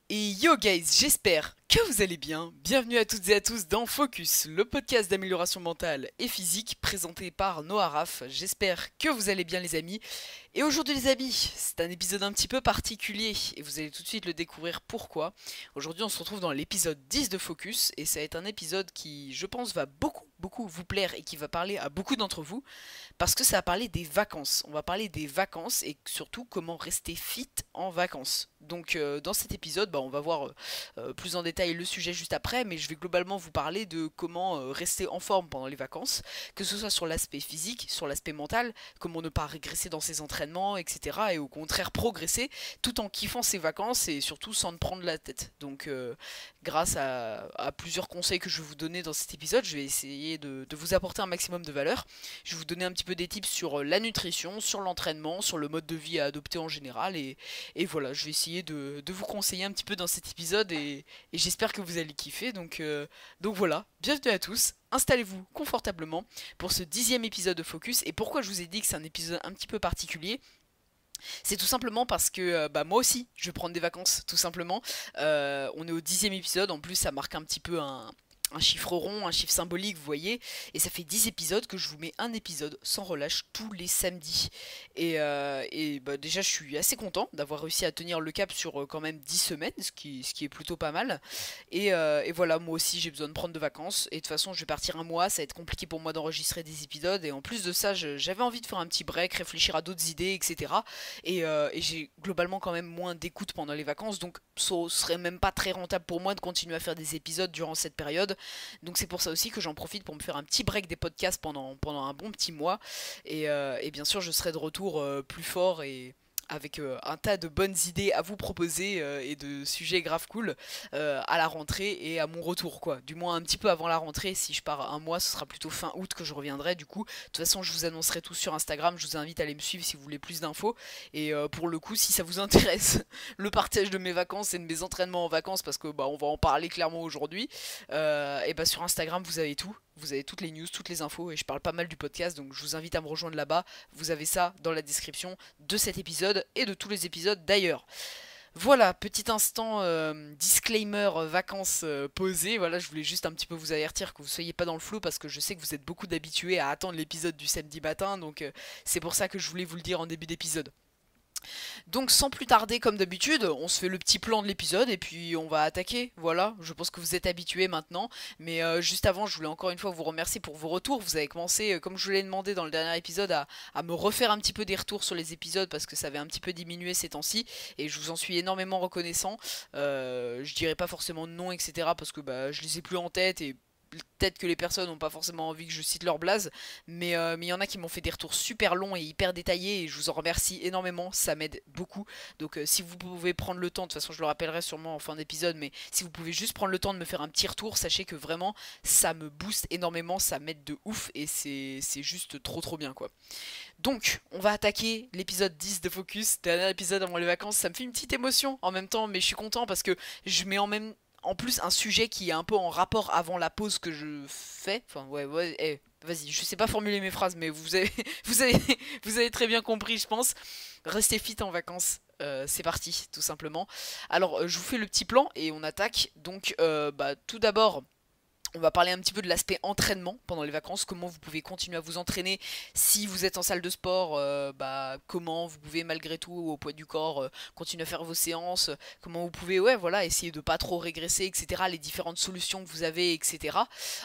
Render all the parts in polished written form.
Et yo guys, j'espère que vous allez bien. Bienvenue à toutes et à tous dans Focus, le podcast d'amélioration mentale et physique présenté par Noah Raff. J'espère que vous allez bien les amis. Et aujourd'hui les amis, c'est un épisode un petit peu particulier et vous allez tout de suite le découvrir pourquoi. Aujourd'hui on se retrouve dans l'épisode 10 de Focus et ça va être un épisode qui je pense va beaucoup vous plaire et qui va parler à beaucoup d'entre vous parce que ça va parler des vacances. On va parler des vacances et surtout comment rester fit en vacances. Donc dans cet épisode, on va voir plus en détail le sujet juste après, mais je vais globalement vous parler de comment rester en forme pendant les vacances, que ce soit sur l'aspect physique, sur l'aspect mental, comment ne pas régresser dans ses entraînements, etc. Et au contraire progresser tout en kiffant ses vacances et surtout sans te prendre la tête. Donc grâce à plusieurs conseils que je vais vous donner dans cet épisode, je vais essayer de vous apporter un maximum de valeur. Je vais vous donner un petit peu des tips sur la nutrition, sur l'entraînement, sur le mode de vie à adopter en général et voilà, je vais essayer de vous conseiller un petit peu dans cet épisode et j'espère que vous allez kiffer. Donc voilà, bienvenue à tous, installez-vous confortablement pour ce 10e épisode de Focus. Et pourquoi je vous ai dit que c'est un épisode un petit peu particulier, c'est tout simplement parce que moi aussi je vais prendre des vacances tout simplement. On est au 10e épisode, en plus ça marque un petit peu un chiffre rond, un chiffre symbolique, vous voyez, et ça fait 10 épisodes que je vous mets un épisode sans relâche tous les samedis. Et déjà, je suis assez content d'avoir réussi à tenir le cap sur quand même 10 semaines, ce qui est plutôt pas mal. Et voilà, moi aussi, j'ai besoin de prendre de vacances, et de toute façon, je vais partir un mois, ça va être compliqué pour moi d'enregistrer des épisodes, et en plus de ça, j'avais envie de faire un petit break, réfléchir à d'autres idées, etc. Et j'ai globalement quand même moins d'écoute pendant les vacances, donc ce serait même pas très rentable pour moi de continuer à faire des épisodes durant cette période. Donc c'est pour ça aussi que j'en profite pour me faire un petit break des podcasts pendant un bon petit mois. Et bien sûr, je serai de retour plus fort et avec un tas de bonnes idées à vous proposer et de sujets grave cool à la rentrée et à mon retour quoi. Du moins un petit peu avant la rentrée, si je pars un mois, ce sera plutôt fin août que je reviendrai du coup. De toute façon, je vous annoncerai tout sur Instagram, je vous invite à aller me suivre si vous voulez plus d'infos. Et pour le coup, si ça vous intéresse, le partage de mes vacances et de mes entraînements en vacances, parce que on va en parler clairement aujourd'hui, et sur Instagram, vous avez tout. Vous avez toutes les news, toutes les infos, et je parle pas mal du podcast, donc je vous invite à me rejoindre là-bas. Vous avez ça dans la description de cet épisode et de tous les épisodes d'ailleurs. Voilà, petit instant disclaimer vacances posées. Voilà, je voulais juste un petit peu vous avertir que vous soyez pas dans le flou parce que je sais que vous êtes beaucoup d'habitués à attendre l'épisode du samedi matin, donc c'est pour ça que je voulais vous le dire en début d'épisode. Donc sans plus tarder, comme d'habitude, on se fait le petit plan de l'épisode et puis on va attaquer. Voilà, je pense que vous êtes habitués maintenant. Mais juste avant, je voulais encore une fois vous remercier pour vos retours. Vous avez commencé, comme je vous l'ai demandé dans le dernier épisode, à me refaire un petit peu des retours sur les épisodes parce que ça avait un petit peu diminué ces temps-ci. Et je vous en suis énormément reconnaissant. Je dirais pas forcément de nom, etc. parce que je les ai plus en tête et peut-être que les personnes n'ont pas forcément envie que je cite leur blase, mais il y en a qui m'ont fait des retours super longs et hyper détaillés et je vous en remercie énormément, ça m'aide beaucoup. Donc si vous pouvez prendre le temps, de toute façon je le rappellerai sûrement en fin d'épisode, mais si vous pouvez juste prendre le temps de me faire un petit retour, sachez que vraiment ça me booste énormément, ça m'aide de ouf et c'est juste trop bien quoi. Donc, on va attaquer l'épisode 10 de Focus, dernier épisode avant les vacances. Ça me fait une petite émotion en même temps, mais je suis content parce que je mets en plus un sujet qui est un peu en rapport avant la pause que je fais. Enfin, ouais, vas-y, je sais pas formuler mes phrases, mais vous avez, vous avez, vous avez très bien compris, je pense. Restez fit en vacances. C'est parti, tout simplement. Alors, je vous fais le petit plan et on attaque. Donc, tout d'abord, on va parler un petit peu de l'aspect entraînement pendant les vacances, comment vous pouvez continuer à vous entraîner si vous êtes en salle de sport, comment vous pouvez malgré tout au poids du corps continuer à faire vos séances, comment vous pouvez essayer de pas trop régresser, etc. Les différentes solutions que vous avez, etc.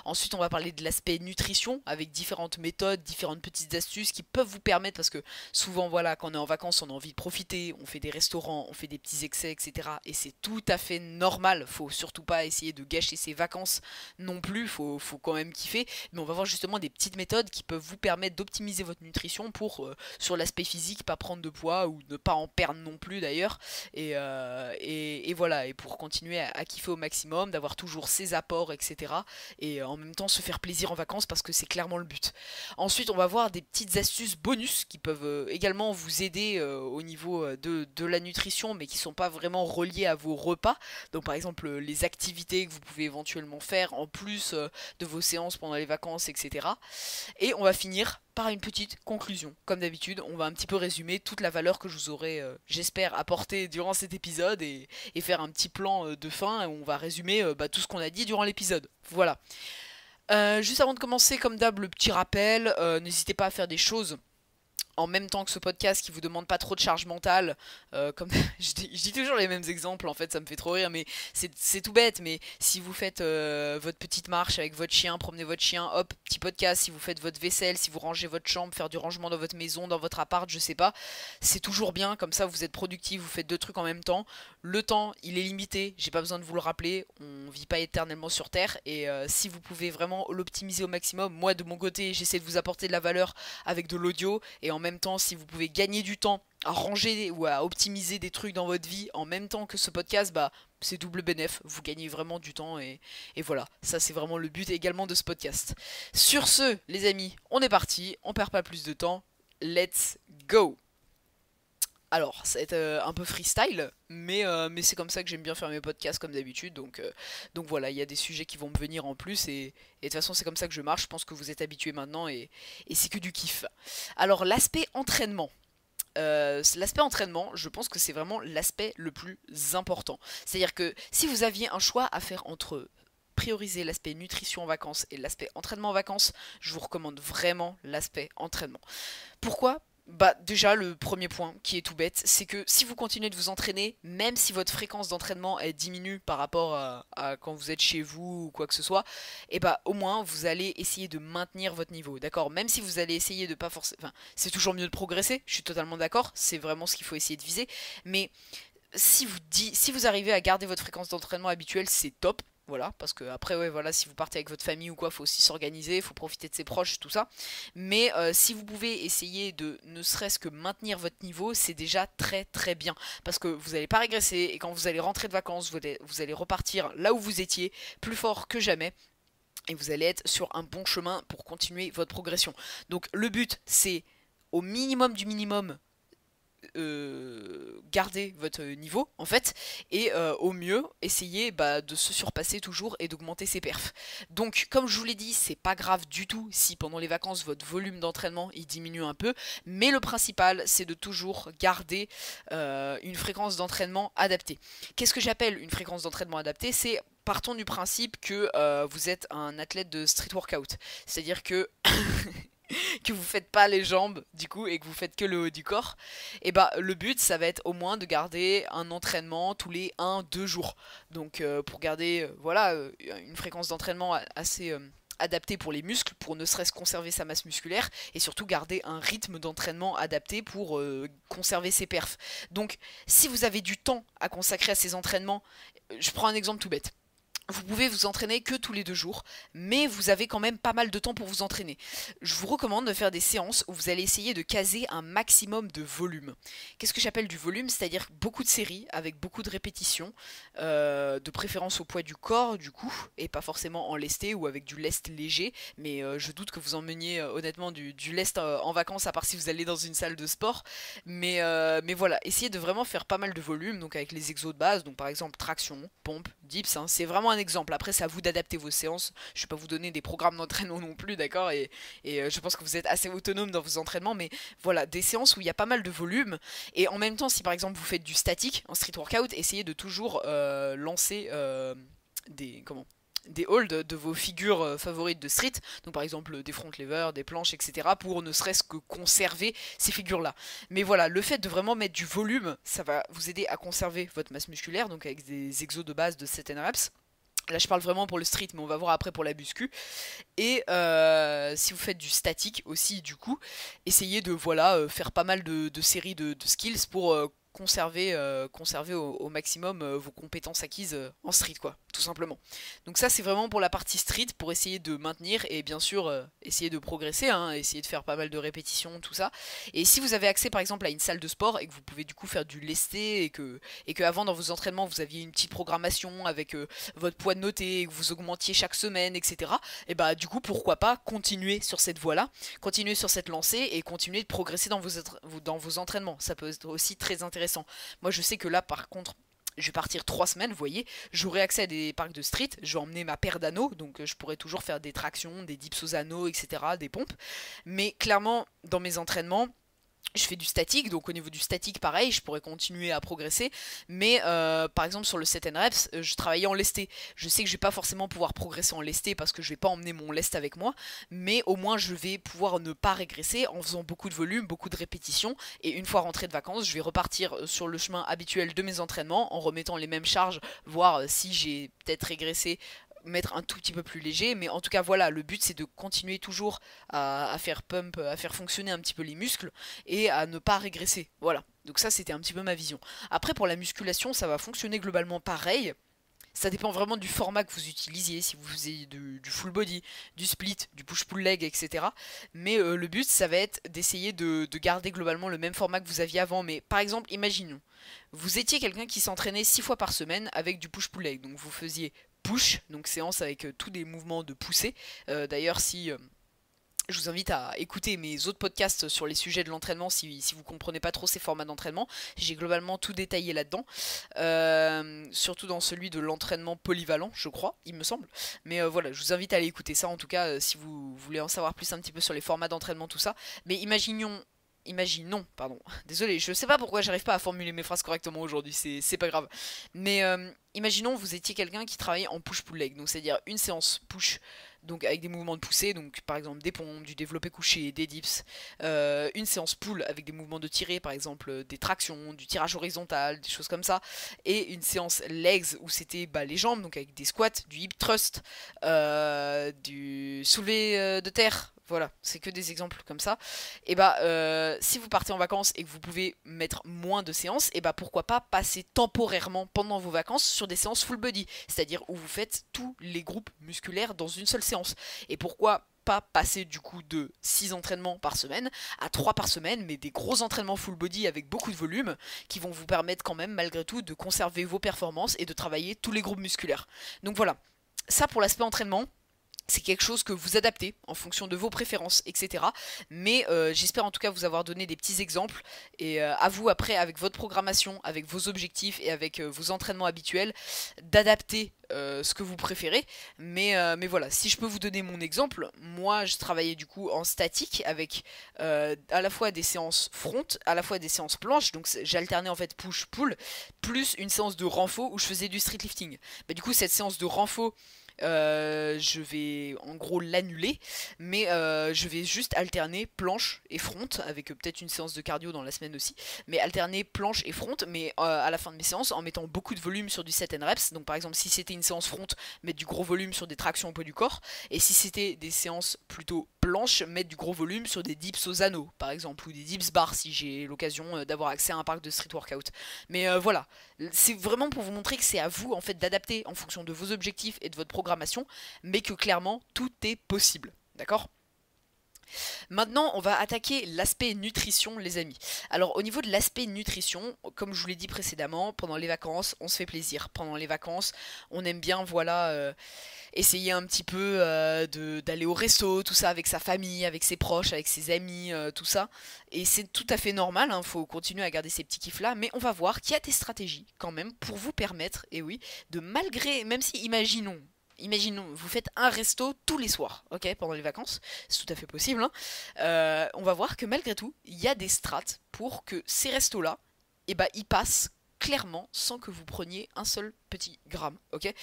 Ensuite on va parler de l'aspect nutrition avec différentes méthodes, différentes petites astuces qui peuvent vous permettre, parce que souvent voilà quand on est en vacances on a envie de profiter, on fait des restaurants, on fait des petits excès, etc. Et c'est tout à fait normal, faut surtout pas essayer de gâcher ses vacances non plus, faut quand même kiffer, mais on va voir justement des petites méthodes qui peuvent vous permettre d'optimiser votre nutrition pour, sur l'aspect physique, pas prendre de poids ou ne pas en perdre non plus d'ailleurs, et voilà, et pour continuer à kiffer au maximum, d'avoir toujours ses apports, etc. Et en même temps se faire plaisir en vacances parce que c'est clairement le but. Ensuite, on va voir des petites astuces bonus qui peuvent également vous aider au niveau de la nutrition, mais qui sont pas vraiment reliées à vos repas. Donc par exemple les activités que vous pouvez éventuellement faire en plus de vos séances pendant les vacances, etc. Et on va finir par une petite conclusion. Comme d'habitude, on va un petit peu résumer toute la valeur que je vous aurai, j'espère, apportée durant cet épisode et faire un petit plan de fin où on va résumer tout ce qu'on a dit durant l'épisode. Voilà. Juste avant de commencer, comme d'hab, le petit rappel, n'hésitez pas à faire des choses en même temps que ce podcast qui vous demande pas trop de charge mentale, comme je dis toujours les mêmes exemples, en fait ça me fait trop rire, mais c'est tout bête. Mais si vous faites votre petite marche avec votre chien, promenez votre chien, hop, petit podcast. Si vous faites votre vaisselle, si vous rangez votre chambre, faire du rangement dans votre maison, dans votre appart, je sais pas, c'est toujours bien, comme ça vous êtes productif, vous faites deux trucs en même temps. Le temps il est limité, j'ai pas besoin de vous le rappeler, on vit pas éternellement sur Terre, et si vous pouvez vraiment l'optimiser au maximum, moi de mon côté j'essaie de vous apporter de la valeur avec de l'audio, et en même temps si vous pouvez gagner du temps à ranger ou à optimiser des trucs dans votre vie en même temps que ce podcast, bah c'est double bénéf, vous gagnez vraiment du temps, et voilà, ça c'est vraiment le but également de ce podcast. Sur ce les amis, on est parti, on perd pas plus de temps, let's go. Alors, ça va être un peu freestyle, mais c'est comme ça que j'aime bien faire mes podcasts comme d'habitude, donc voilà, il y a des sujets qui vont me venir en plus, et de toute façon c'est comme ça que je marche, je pense que vous êtes habitués maintenant, et c'est que du kiff. Alors, l'aspect entraînement. L'aspect entraînement, je pense que c'est vraiment l'aspect le plus important. C'est-à-dire que si vous aviez un choix à faire entre prioriser l'aspect nutrition en vacances et l'aspect entraînement en vacances, je vous recommande vraiment l'aspect entraînement. Pourquoi ? Bah déjà le premier point qui est tout bête, c'est que si vous continuez de vous entraîner, même si votre fréquence d'entraînement elle diminue par rapport à quand vous êtes chez vous ou quoi que ce soit, et bah au moins vous allez essayer de maintenir votre niveau, d'accord? Même si vous allez essayer de pas forcément... Enfin, c'est toujours mieux de progresser, je suis totalement d'accord, c'est vraiment ce qu'il faut essayer de viser, mais si vous arrivez à garder votre fréquence d'entraînement habituelle, c'est top. Voilà, parce que après, ouais, voilà, si vous partez avec votre famille ou quoi, faut aussi s'organiser, faut profiter de ses proches, tout ça. Mais si vous pouvez essayer de ne serait-ce que maintenir votre niveau, c'est déjà très très bien. Parce que vous n'allez pas régresser, et quand vous allez rentrer de vacances, vous allez repartir là où vous étiez, plus fort que jamais. Et vous allez être sur un bon chemin pour continuer votre progression. Donc le but, c'est au minimum du minimum garder votre niveau en fait, et au mieux essayer de se surpasser toujours et d'augmenter ses perfs. Donc comme je vous l'ai dit, c'est pas grave du tout si pendant les vacances votre volume d'entraînement il diminue un peu, mais le principal c'est de toujours garder une fréquence d'entraînement adaptée. Qu'est-ce que j'appelle une fréquence d'entraînement adaptée? C'est partons du principe que vous êtes un athlète de street workout, c'est-à-dire que que vous faites pas les jambes du coup et que vous faites que le haut du corps, et bah le but ça va être au moins de garder un entraînement tous les 1-2 jours. Donc pour garder voilà une fréquence d'entraînement assez adaptée pour les muscles, pour ne serait-ce conserver sa masse musculaire, et surtout garder un rythme d'entraînement adapté pour conserver ses perfs. Donc si vous avez du temps à consacrer à ces entraînements, je prends un exemple tout bête. Vous pouvez vous entraîner que tous les 2 jours, mais vous avez quand même pas mal de temps pour vous entraîner. Je vous recommande de faire des séances où vous allez essayer de caser un maximum de volume. Qu'est-ce que j'appelle du volume? C'est-à-dire beaucoup de séries avec beaucoup de répétitions, de préférence au poids du corps du coup, et pas forcément en lesté ou avec du lest léger, mais je doute que vous emmeniez honnêtement du lest en vacances, à part si vous allez dans une salle de sport. Mais voilà, essayez de vraiment faire pas mal de volume, donc avec les exos de base, donc par exemple traction, pompe, dips, hein, c'est vraiment un exemple. Après c'est à vous d'adapter vos séances, je vais pas vous donner des programmes d'entraînement non plus, d'accord, et je pense que vous êtes assez autonome dans vos entraînements, mais voilà, des séances où il y a pas mal de volume, et en même temps si par exemple vous faites du statique en street workout, essayez de toujours lancer des holds de vos figures favorites de street, donc par exemple des front levers, des planches, etc., pour ne serait-ce que conserver ces figures-là. Mais voilà, le fait de vraiment mettre du volume, ça va vous aider à conserver votre masse musculaire, donc avec des exos de base de 7 reps. Là je parle vraiment pour le street, mais on va voir après pour la muscu. Et si vous faites du statique aussi du coup, essayez de voilà faire pas mal de séries de skills pour conserver au maximum vos compétences acquises en street quoi, tout simplement. Donc ça c'est vraiment pour la partie street, pour essayer de maintenir et bien sûr essayer de progresser, hein, essayer de faire pas mal de répétitions, tout ça. Et si vous avez accès par exemple à une salle de sport et que vous pouvez du coup faire du lesté, et que avant dans vos entraînements vous aviez une petite programmation avec votre poids de noté et que vous augmentiez chaque semaine, etc., et bah du coup pourquoi pas continuer sur cette voie là, continuer sur cette lancée et continuer de progresser dans vos entraînements. Ça peut être aussi très intéressant. Moi je sais que là par contre Je vais partir 3 semaines, vous voyez, j'aurai accès à des parcs de street, je vais emmener ma paire d'anneaux, donc je pourrai toujours faire des tractions, des dips aux anneaux, etc., des pompes. Mais clairement, dans mes entraînements, je fais du statique, donc au niveau du statique, pareil, je pourrais continuer à progresser. Mais par exemple, sur le set and reps, je travaillais en lesté. Je sais que je vais pas forcément pouvoir progresser en lesté parce que je vais pas emmener mon lest avec moi. Mais au moins, je vais pouvoir ne pas régresser en faisant beaucoup de volume, beaucoup de répétitions. Et une fois rentré de vacances, je vais repartir sur le chemin habituel de mes entraînements en remettant les mêmes charges, voir si j'ai peut-être régressé, mettre un tout petit peu plus léger, mais en tout cas voilà, le but c'est de continuer toujours à faire pump, à faire fonctionner un petit peu les muscles et à ne pas régresser, voilà. Donc ça c'était un petit peu ma vision. Après pour la musculation ça va fonctionner globalement pareil, ça dépend vraiment du format que vous utilisiez, si vous faisiez du full body, du split, du push-pull leg, etc. Mais le but ça va être d'essayer de garder globalement le même format que vous aviez avant, mais par exemple imaginons, vous étiez quelqu'un qui s'entraînait 6 fois par semaine avec du push-pull leg, donc vous faisiez push, donc séance avec tous des mouvements de poussée. D'ailleurs, si je vous invite à écouter mes autres podcasts sur les sujets de l'entraînement si vous comprenez pas trop ces formats d'entraînement. J'ai globalement tout détaillé là-dedans. Surtout dans celui de l'entraînement polyvalent, je crois, il me semble. Mais voilà, je vous invite à aller écouter ça en tout cas si vous voulez en savoir plus un petit peu sur les formats d'entraînement, tout ça. Mais imaginons, pardon, désolé, je sais pas pourquoi j'arrive pas à formuler mes phrases correctement aujourd'hui, c'est pas grave. Mais imaginons vous étiez quelqu'un qui travaillait en push-pull leg, donc c'est-à-dire une séance push, donc avec des mouvements de poussée, donc par exemple des pompes, du développé couché, des dips, une séance pull avec des mouvements de tirée, par exemple des tractions, du tirage horizontal, des choses comme ça, et une séance legs où c'était les jambes, donc avec des squats, du hip thrust, du soulevé de terre. Voilà, c'est que des exemples comme ça. Et si vous partez en vacances et que vous pouvez mettre moins de séances, et pourquoi pas passer temporairement pendant vos vacances sur des séances full body, c'est-à-dire où vous faites tous les groupes musculaires dans une seule séance. Et pourquoi pas passer du coup de 6 entraînements par semaine à 3 par semaine, mais des gros entraînements full body avec beaucoup de volume qui vont vous permettre quand même malgré tout de conserver vos performances et de travailler tous les groupes musculaires. Donc voilà, ça pour l'aspect entraînement. C'est quelque chose que vous adaptez en fonction de vos préférences, etc. Mais j'espère en tout cas vous avoir donné des petits exemples. Et à vous après, avec votre programmation, avec vos objectifs et avec vos entraînements habituels, d'adapter ce que vous préférez. Mais voilà, si je peux vous donner mon exemple, moi je travaillais du coup en statique avec à la fois des séances front, à la fois des séances planches. Donc j'alternais en fait push-pull, plus une séance de renfo où je faisais du street lifting. Du coup cette séance de renfo, je vais en gros l'annuler, mais je vais juste alterner planche et front avec peut-être une séance de cardio dans la semaine aussi, mais alterner planche et front, mais à la fin de mes séances en mettant beaucoup de volume sur du set and reps. Donc par exemple si c'était une séance front, mettre du gros volume sur des tractions au poids du corps, et si c'était des séances plutôt planches, mettre du gros volume sur des dips aux anneaux par exemple, ou des dips bars si j'ai l'occasion d'avoir accès à un parc de street workout. Mais voilà, c'est vraiment pour vous montrer que c'est à vous en fait d'adapter en fonction de vos objectifs et de votre programmation, mais que clairement tout est possible, d'accord ? Maintenant, on va attaquer l'aspect nutrition, les amis. Alors, au niveau de l'aspect nutrition, comme je vous l'ai dit précédemment, pendant les vacances, on se fait plaisir. Pendant les vacances, on aime bien, voilà, essayer un petit peu d'aller au resto, tout ça, avec sa famille, avec ses proches, avec ses amis, tout ça. Et c'est tout à fait normal, hein, faut continuer à garder ces petits kiffs-là, mais on va voir qu'il y a des stratégies, quand même, pour vous permettre, et oui, de malgré, même si, imaginons, vous faites un resto tous les soirs, ok, pendant les vacances, c'est tout à fait possible, hein. On va voir que malgré tout, il y a des strates pour que ces restos-là, ils passent clairement sans que vous preniez un seul petit gramme, ok.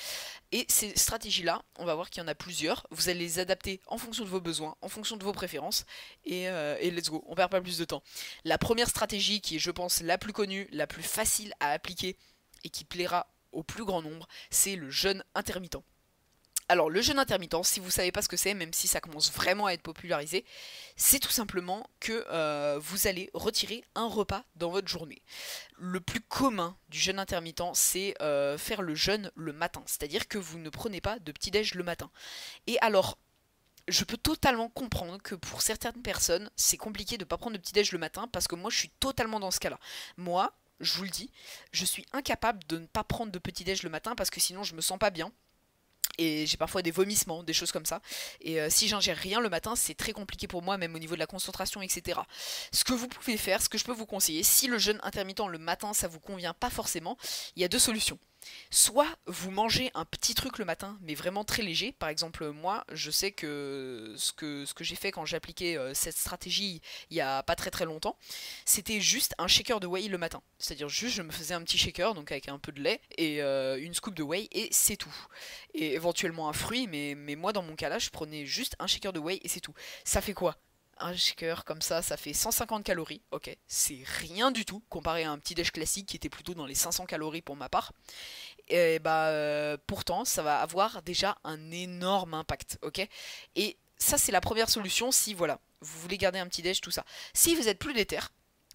Et ces stratégies-là, on va voir qu'il y en a plusieurs, vous allez les adapter en fonction de vos besoins, en fonction de vos préférences, et let's go, on perd pas plus de temps. La première stratégie, qui est je pense la plus connue, la plus facile à appliquer, et qui plaira au plus grand nombre, c'est le jeûne intermittent. Alors le jeûne intermittent, si vous ne savez pas ce que c'est, même si ça commence vraiment à être popularisé, c'est tout simplement que vous allez retirer un repas dans votre journée. Le plus commun du jeûne intermittent, c'est faire le jeûne le matin, c'est-à-dire que vous ne prenez pas de petit-déj le matin. Et alors, je peux totalement comprendre que pour certaines personnes, c'est compliqué de ne pas prendre de petit-déj le matin, parce que moi je suis totalement dans ce cas-là. Moi, je vous le dis, je suis incapable de ne pas prendre de petit-déj le matin, parce que sinon je me sens pas bien. Et j'ai parfois des vomissements, des choses comme ça. Et si j'ingère rien le matin, c'est très compliqué pour moi, même au niveau de la concentration, etc. Ce que vous pouvez faire, ce que je peux vous conseiller, si le jeûne intermittent le matin, ça vous convient pas forcément, il y a deux solutions. Soit vous mangez un petit truc le matin, mais vraiment très léger. Par exemple, moi, je sais que ce que j'ai fait quand j'ai appliqué cette stratégie il y a pas très très longtemps, c'était juste un shaker de whey le matin. C'est-à-dire juste je me faisais un petit shaker, donc avec un peu de lait et une scoop de whey et c'est tout. Et éventuellement un fruit, mais moi dans mon cas là, je prenais juste un shaker de whey et c'est tout. Ça fait quoi? Un shaker comme ça fait 150 calories, ok, c'est rien du tout comparé à un petit déj classique qui était plutôt dans les 500 calories pour ma part. Et bah pourtant ça va avoir déjà un énorme impact, ok. Et ça c'est la première solution si voilà, vous voulez garder un petit déj, tout ça. Si vous êtes plus déter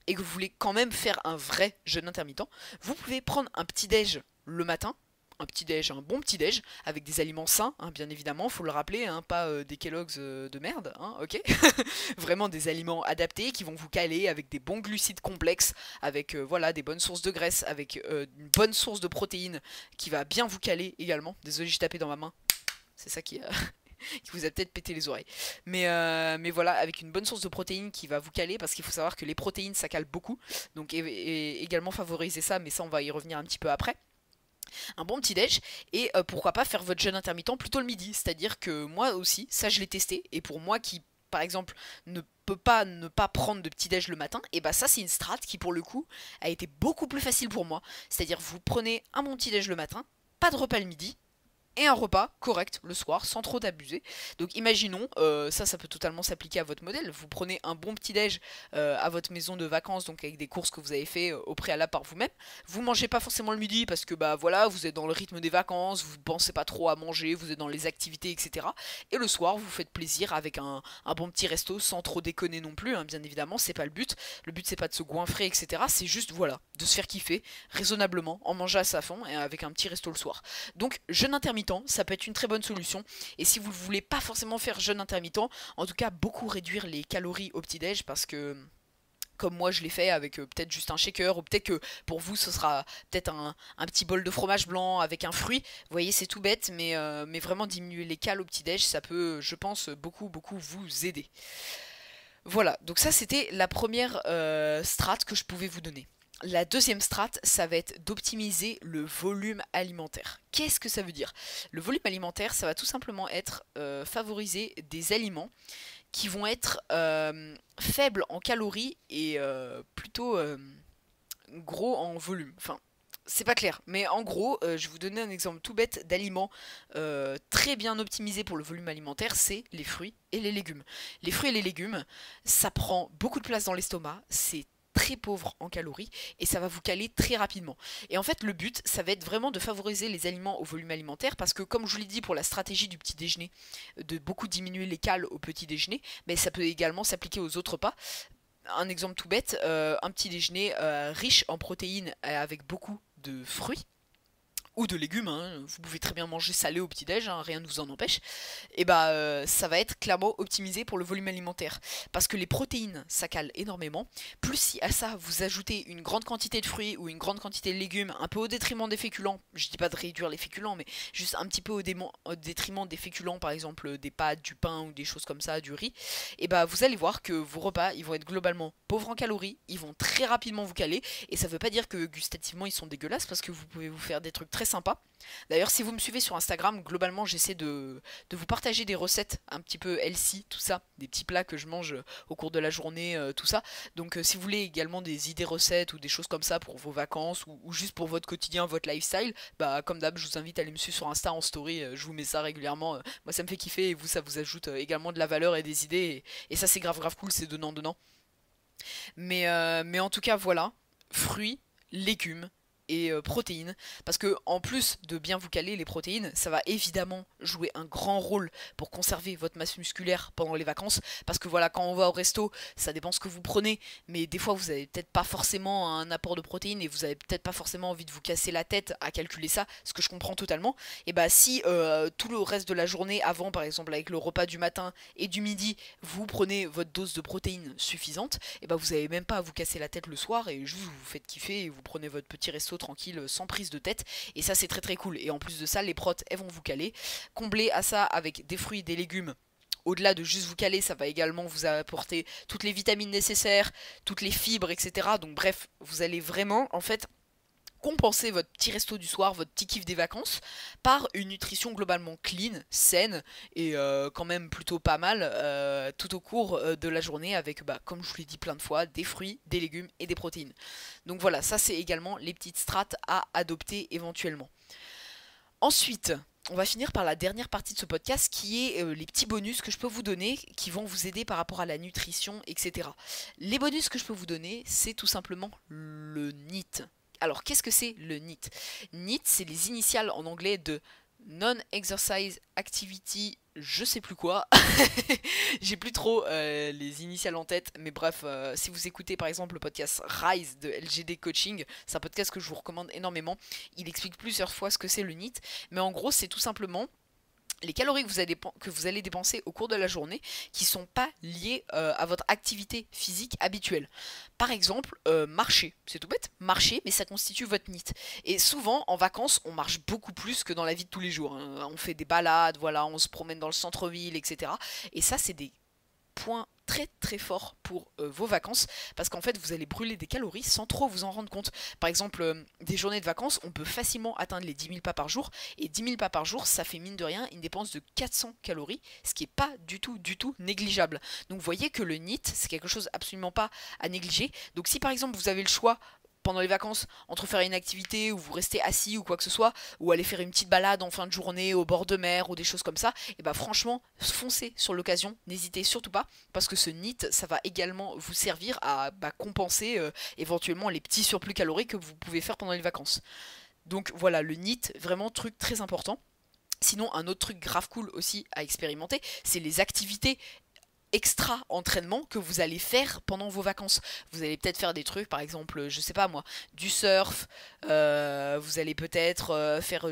et que vous voulez quand même faire un vrai jeûne intermittent, vous pouvez prendre un petit déj le matin, un petit déj, un bon petit déj, avec des aliments sains, hein, bien évidemment, faut le rappeler, hein, pas des Kellogg's de merde, hein, ok. Vraiment des aliments adaptés qui vont vous caler avec des bons glucides complexes, avec voilà des bonnes sources de graisse, avec une bonne source de protéines qui va bien vous caler également. Désolé, j'ai tapé dans ma main, c'est ça qui qui vous a peut-être pété les oreilles. Mais voilà, avec une bonne source de protéines qui va vous caler, parce qu'il faut savoir que les protéines ça cale beaucoup, donc et également favoriser ça, mais ça on va y revenir un petit peu après. Un bon petit déj et pourquoi pas faire votre jeûne intermittent plutôt le midi, c'est à dire que moi aussi ça je l'ai testé et pour moi qui par exemple ne peut pas ne pas prendre de petit déj le matin, et bah ça c'est une strat qui pour le coup a été beaucoup plus facile pour moi, c'est à dire vous prenez un bon petit déj le matin, pas de repas le midi et un repas correct le soir sans trop d'abuser. Donc imaginons, ça peut totalement s'appliquer à votre modèle, vous prenez un bon petit déj à votre maison de vacances, donc avec des courses que vous avez fait au préalable par vous-même, vous mangez pas forcément le midi parce que bah voilà, vous êtes dans le rythme des vacances, vous pensez pas trop à manger, vous êtes dans les activités, etc. Et le soir vous faites plaisir avec un bon petit resto sans trop déconner non plus, hein, bien évidemment c'est pas le but c'est pas de se goinfrer, etc. C'est juste voilà, de se faire kiffer raisonnablement, en manger à sa faim et avec un petit resto le soir. Donc jeûne intermittent, ça peut être une très bonne solution. Et si vous ne voulez pas forcément faire jeûne intermittent, en tout cas beaucoup réduire les calories au petit-déj parce que comme moi je l'ai fait avec peut-être juste un shaker, ou peut-être que pour vous ce sera peut-être un petit bol de fromage blanc avec un fruit. Vous voyez, c'est tout bête, mais vraiment diminuer les calories au petit-déj, ça peut, je pense, beaucoup vous aider. Voilà, donc ça c'était la première strat que je pouvais vous donner. La deuxième strat, ça va être d'optimiser le volume alimentaire. Qu'est-ce que ça veut dire? Le volume alimentaire, ça va tout simplement être favoriser des aliments qui vont être faibles en calories et plutôt gros en volume. Enfin, c'est pas clair, mais en gros, je vais vous donner un exemple tout bête d'aliments très bien optimisés pour le volume alimentaire, c'est les fruits et les légumes. Les fruits et les légumes, ça prend beaucoup de place dans l'estomac, c'est très pauvre en calories et ça va vous caler très rapidement. Et en fait le but ça va être vraiment de favoriser les aliments au volume alimentaire parce que comme je vous l'ai dit pour la stratégie du petit déjeuner, de beaucoup diminuer les cales au petit déjeuner, mais ça peut également s'appliquer aux autres repas. Un exemple tout bête, un petit déjeuner riche en protéines avec beaucoup de fruits ou de légumes, hein, vous pouvez très bien manger salé au petit-déj, hein, rien ne vous en empêche, et bah ça va être clairement optimisé pour le volume alimentaire. Parce que les protéines, ça cale énormément, plus si à ça vous ajoutez une grande quantité de fruits ou une grande quantité de légumes, un peu au détriment des féculents, je dis pas de réduire les féculents, mais juste un petit peu au détriment des féculents, par exemple des pâtes, du pain ou des choses comme ça, du riz, et bah vous allez voir que vos repas, ils vont être globalement pauvres en calories, ils vont très rapidement vous caler, et ça veut pas dire que gustativement ils sont dégueulasses, parce que vous pouvez vous faire des trucs très sympa. D'ailleurs, si vous me suivez sur Instagram, globalement, j'essaie de vous partager des recettes un petit peu healthy, tout ça, des petits plats que je mange au cours de la journée, tout ça. Donc, si vous voulez également des idées recettes ou des choses comme ça pour vos vacances ou juste pour votre quotidien, votre lifestyle, bah, comme d'hab, je vous invite à aller me suivre sur Insta en story. Je vous mets ça régulièrement. Moi, ça me fait kiffer et vous, ça vous ajoute également de la valeur et des idées. Et ça, c'est grave cool, c'est donnant. Mais en tout cas, voilà, fruits, légumes et protéines, parce que en plus de bien vous caler les protéines, ça va évidemment jouer un grand rôle pour conserver votre masse musculaire pendant les vacances, parce que voilà, quand on va au resto, ça dépend ce que vous prenez, mais des fois vous avez peut-être pas forcément un apport de protéines et vous avez peut-être pas forcément envie de vous casser la tête à calculer ça, ce que je comprends totalement. Et bah si tout le reste de la journée avant, par exemple avec le repas du matin et du midi, vous prenez votre dose de protéines suffisante, et bah vous avez même pas à vous casser la tête le soir et juste vous vous faites kiffer et vous prenez votre petit resto resto tranquille sans prise de tête, et ça c'est très très cool. Et en plus de ça, les protes elles vont vous caler. Combler à ça avec des fruits, des légumes. Au-delà de juste vous caler, ça va également vous apporter toutes les vitamines nécessaires, toutes les fibres, etc. Donc bref, vous allez vraiment en fait compenser votre petit resto du soir, votre petit kiff des vacances, par une nutrition globalement clean, saine, et quand même plutôt pas mal tout au cours de la journée avec, comme je vous l'ai dit plein de fois, des fruits, des légumes et des protéines. Donc voilà, ça c'est également les petites strates à adopter éventuellement. Ensuite, on va finir par la dernière partie de ce podcast qui est les petits bonus que je peux vous donner qui vont vous aider par rapport à la nutrition, etc. Les bonus que je peux vous donner, c'est tout simplement le NEAT. Alors, qu'est-ce que c'est le NEAT? NEAT, c'est les initiales en anglais de Non-Exercise Activity, je sais plus quoi. J'ai plus trop les initiales en tête, mais bref, si vous écoutez par exemple le podcast Rise de LGD Coaching, c'est un podcast que je vous recommande énormément. Il explique plusieurs fois ce que c'est le NEAT, mais en gros, c'est tout simplement les calories que vous allez dépenser au cours de la journée qui ne sont pas liées à votre activité physique habituelle. Par exemple, marcher, c'est tout bête, marcher, mais ça constitue votre NEAT. Et souvent, en vacances, on marche beaucoup plus que dans la vie de tous les jours, hein. On fait des balades, voilà, on se promène dans le centre-ville, etc. Et ça, c'est des points très très forts pour vos vacances, parce qu'en fait vous allez brûler des calories sans trop vous en rendre compte. Par exemple, des journées de vacances, on peut facilement atteindre les 10 000 pas par jour, et 10 000 pas par jour, ça fait mine de rien une dépense de 400 calories, ce qui est pas du tout négligeable. Donc vous voyez que le NEAT, c'est quelque chose absolument pas à négliger. Donc si par exemple vous avez le choix pendant les vacances, entre faire une activité où vous restez assis ou quoi que ce soit, ou aller faire une petite balade en fin de journée au bord de mer ou des choses comme ça, et bah franchement, foncez sur l'occasion, n'hésitez surtout pas, parce que ce NEAT, ça va également vous servir à compenser éventuellement les petits surplus caloriques que vous pouvez faire pendant les vacances. Donc voilà, le NEAT, vraiment truc très important. Sinon, un autre truc grave cool aussi à expérimenter, c'est les activités extra entraînement que vous allez faire pendant vos vacances. Vous allez peut-être faire des trucs, par exemple, je sais pas moi, du surf, vous allez peut-être faire,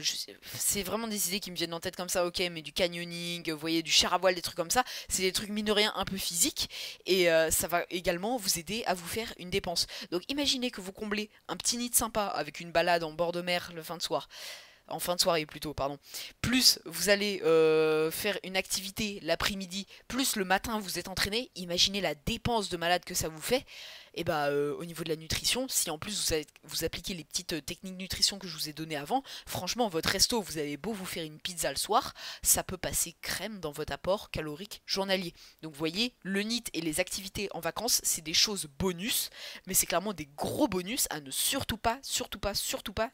c'est vraiment des idées qui me viennent en tête comme ça, ok, mais du canyoning, vous voyez, du char à voile, des trucs comme ça, c'est des trucs mine de rien un peu physiques, et ça va également vous aider à vous faire une dépense. Donc imaginez que vous comblez un petit nid sympa avec une balade en bord de mer le fin de soir, en fin de soirée plutôt, pardon. Plus vous allez faire une activité l'après-midi, plus le matin vous êtes entraîné, imaginez la dépense de malade que ça vous fait. Et au niveau de la nutrition, si en plus vous appliquez les petites techniques de nutrition que je vous ai données avant, franchement votre resto, vous avez beau vous faire une pizza le soir, ça peut passer crème dans votre apport calorique journalier. Donc vous voyez, le NEAT et les activités en vacances, c'est des choses bonus, mais c'est clairement des gros bonus à ne surtout pas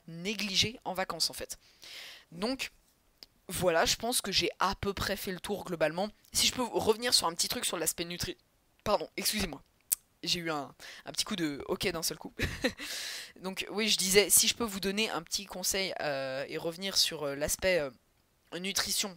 négliger en vacances en fait. Donc voilà, je pense que j'ai à peu près fait le tour globalement. Si je peux revenir sur un petit truc sur l'aspect Pardon, excusez-moi. J'ai eu un petit coup de ok d'un seul coup. Donc oui, je disais, si je peux vous donner un petit conseil et revenir sur l'aspect nutrition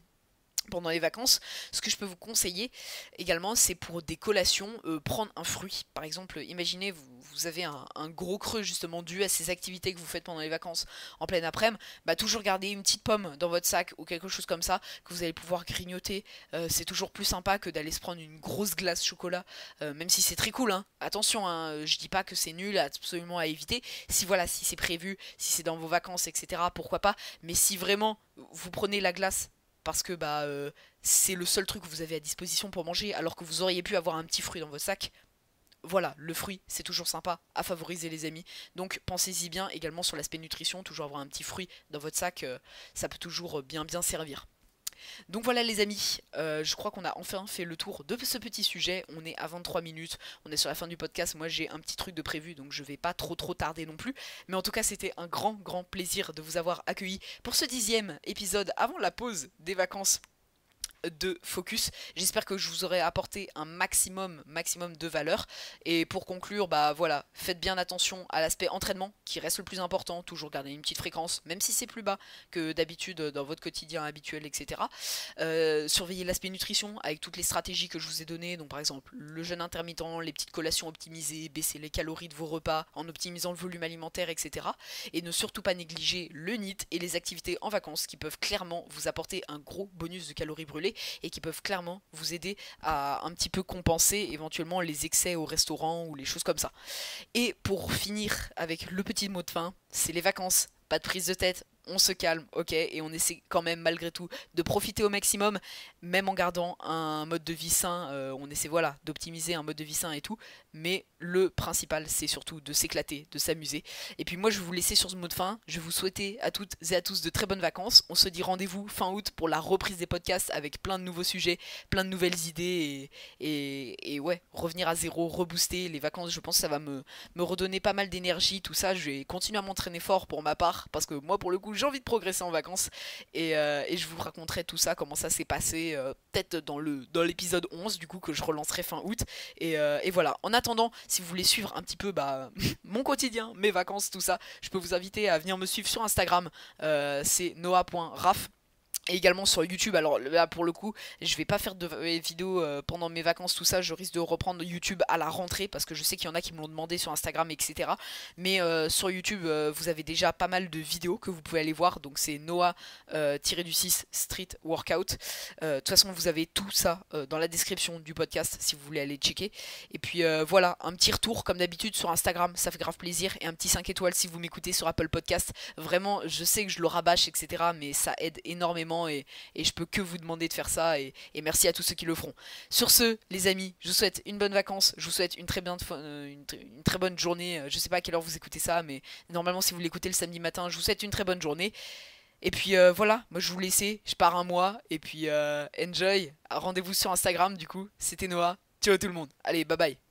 pendant les vacances, ce que je peux vous conseiller également, c'est pour des collations, prendre un fruit. Par exemple, imaginez, vous avez un gros creux justement dû à ces activités que vous faites pendant les vacances en pleine après-midi, toujours garder une petite pomme dans votre sac ou quelque chose comme ça, que vous allez pouvoir grignoter. C'est toujours plus sympa que d'aller se prendre une grosse glace chocolat, même si c'est très cool, hein. Attention, hein, je dis pas que c'est nul, absolument à éviter. Si voilà, si c'est prévu, si c'est dans vos vacances, etc., pourquoi pas. Mais si vraiment vous prenez la glace parce que c'est le seul truc que vous avez à disposition pour manger, alors que vous auriez pu avoir un petit fruit dans votre sac. Voilà, le fruit, c'est toujours sympa à favoriser les amis. Donc pensez-y bien également sur l'aspect nutrition, toujours avoir un petit fruit dans votre sac, ça peut toujours bien servir. Donc voilà les amis, je crois qu'on a enfin fait le tour de ce petit sujet. On est à 23 minutes, on est sur la fin du podcast. Moi j'ai un petit truc de prévu, donc je vais pas trop tarder non plus. Mais en tout cas c'était un grand plaisir de vous avoir accueilli pour ce 10e épisode avant la pause des vacances de Focus. J'espère que je vous aurai apporté un maximum de valeur. Et pour conclure, voilà, faites bien attention à l'aspect entraînement qui reste le plus important. Toujours garder une petite fréquence, même si c'est plus bas que d'habitude dans votre quotidien habituel, etc. Surveillez l'aspect nutrition avec toutes les stratégies que je vous ai données. Donc par exemple, le jeûne intermittent, les petites collations optimisées, baisser les calories de vos repas en optimisant le volume alimentaire, etc. Et ne surtout pas négliger le NEAT et les activités en vacances qui peuvent clairement vous apporter un gros bonus de calories brûlées contrôlés et qui peuvent clairement vous aider à un petit peu compenser éventuellement les excès au restaurant ou les choses comme ça. Et pour finir avec le petit mot de fin, c'est les vacances, pas de prise de tête, on se calme, ok, et on essaie quand même malgré tout de profiter au maximum, même en gardant un mode de vie sain, on essaie voilà d'optimiser un mode de vie sain et tout, mais le principal c'est surtout de s'éclater, de s'amuser. Et puis moi je vais vous laisser sur ce mot de fin, je vais vous souhaiter à toutes et à tous de très bonnes vacances, on se dit rendez-vous fin août pour la reprise des podcasts avec plein de nouveaux sujets, plein de nouvelles idées, et ouais, revenir à zéro, rebooster les vacances, je pense que ça va me redonner pas mal d'énergie, tout ça, je vais continuer à m'entraîner fort pour ma part, parce que moi pour le coup j'ai envie de progresser en vacances, et je vous raconterai tout ça, comment ça s'est passé, peut-être dans l'épisode 11 du coup que je relancerai fin août, et voilà. En attendant, si vous voulez suivre un petit peu mon quotidien, mes vacances, tout ça, je peux vous inviter à venir me suivre sur Instagram, c'est noah.raf. Et également sur YouTube, alors là pour le coup, je vais pas faire de vidéos pendant mes vacances, tout ça, je risque de reprendre YouTube à la rentrée parce que je sais qu'il y en a qui me l'ont demandé sur Instagram, etc. Mais sur YouTube, vous avez déjà pas mal de vidéos que vous pouvez aller voir, donc c'est Noah-du-6 Street Workout. De toute façon, vous avez tout ça dans la description du podcast si vous voulez aller checker. Et puis voilà, un petit retour comme d'habitude sur Instagram, ça fait grave plaisir, et un petit 5 étoiles si vous m'écoutez sur Apple Podcast. Vraiment, je sais que je le rabâche, etc. Mais ça aide énormément. Et je peux que vous demander de faire ça, et merci à tous ceux qui le feront. Sur ce, les amis, je vous souhaite une bonne vacance, je vous souhaite une très bonne journée. Je sais pas à quelle heure vous écoutez ça, mais normalement si vous l'écoutez le samedi matin, je vous souhaite une très bonne journée. Et puis voilà, moi je vous laisse, je pars un mois, et puis enjoy. Rendez-vous sur Instagram du coup, c'était Noah. Ciao tout le monde, allez bye bye.